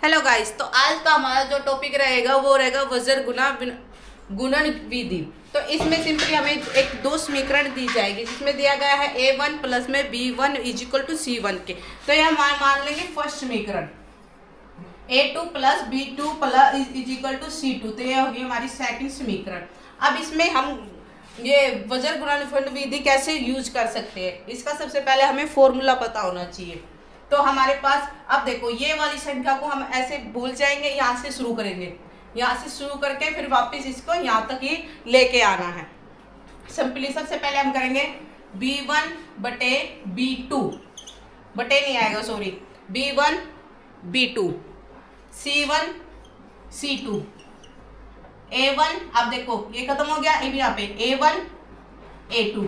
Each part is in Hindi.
हेलो गाइस, तो आज का हमारा जो टॉपिक रहेगा वो रहेगा वज्र गुणन विधि। तो इसमें सिंपली हमें एक दो समीकरण दी जाएगी जिसमें दिया गया है a1 प्लस में b1 is equal to c1 के। तो यह मान लेंगे फर्स्ट समीकरण a2 plus b2 plus is equal to c2। तो यह होगी हमारी सेकंड समीकरण। अब इसमें हम ये वज्र गुणन विधि कैसे यूज कर सकते हैं, इसका सबसे पहले हमें फॉर्मूला पता होना चाहिए। तो हमारे पास अब देखो ये वाली संख्या को हम ऐसे भूल जाएंगे, यहाँ से शुरू करेंगे, यहाँ से शुरू करके फिर वापस इसको यहाँ तक ही लेके आना है। सिंपली सबसे पहले हम करेंगे b1 बटे b2 बटे नहीं आएगा sorry b1 b2 c1 c2 a1। अब देखो ये खत्म हो गया, ये भी यहाँ पे a1 a2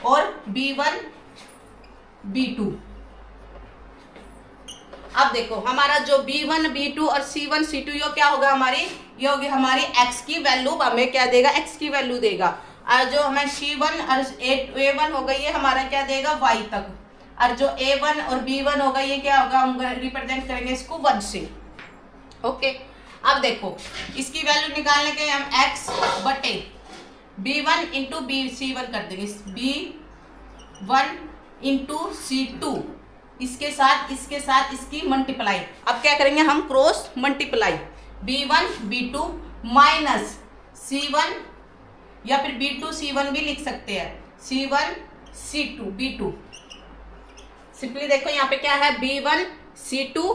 और b1 b2। अब देखो हमारा जो b1 b2 और c1 c2 ये क्या होगा हमारी, ये होगी हमारी x की वैल्यू। हमें क्या देगा, x की वैल्यू देगा। और जो हमें c1 और a1 होगा ये हमारा क्या देगा, y तक। और जो a1 और b1 होगा ये क्या होगा, हम रिप्रेजेंट करेंगे इसको 1 से। ओके, अब देखो इसकी वैल्यू निकालने के हम x बटे b1 इंटू c1 कर देंगे, b1 इंटू c2 इसके साथ इसकी मल्टीप्लाई। अब क्या करेंगे हम, cross multiply b1 b2 minus c1 या फिर b2 c1 भी लिख सकते हैं, c1 c2 b2। सिंपली देखो यहाँ पे क्या है, b1 c2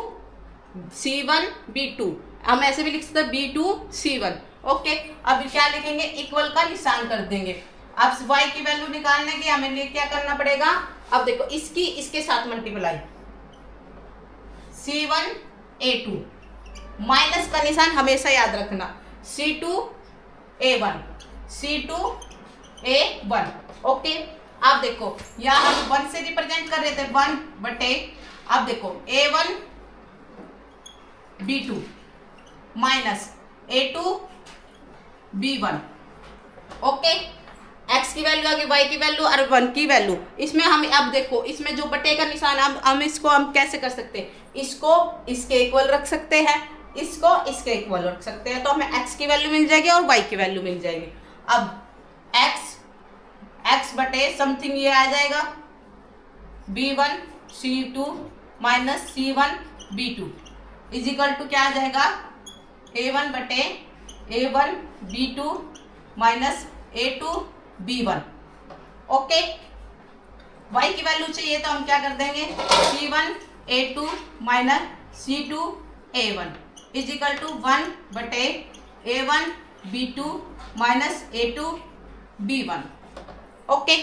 c1 b2, हम ऐसे भी लिख सकते हैं b2 c1। ओके, अब क्या लिखेंगे, इक्वल का निशान कर देंगे। अब y की वैल्यू निकालने के हमें क्या करना पड़ेगा, अब देखो इसके साथ मल्टीप्लाई c1 a2 माइनस का निशान हमेशा याद रखना, c2 a1 c2 a1। Okay, अब देखो यहाँ हम 1 से रिप्रेजेंट कर रहे थे, 1 बटे अब देखो a1 b2 minus a2 b1। Okay, x की वैल्यू आ गई, y की वैल्यू और 1 की वैल्यू। इसमें हम अब देखो इसमें जो बटे का निशान है, हम इसको हम कैसे कर सकते हैं, इसको इसके इक्वल रख सकते हैं, इसको इसके इक्वल रख सकते हैं। तो हमें x की वैल्यू मिल जाएगी और y की वैल्यू मिल जाएगी। अब x बटे समथिंग ये आ जाएगा b1 c2 minus c1 b2 is equal to क्या आ जाएगा, a1 बटे a1 b2 minus a2 b1। Okay, y की वैल्यू चाहिए तो हम क्या कर देंगे, c1 a2 minus c2 a1 is equal to 1 बटे a1 b2 minus a2 b1। Okay.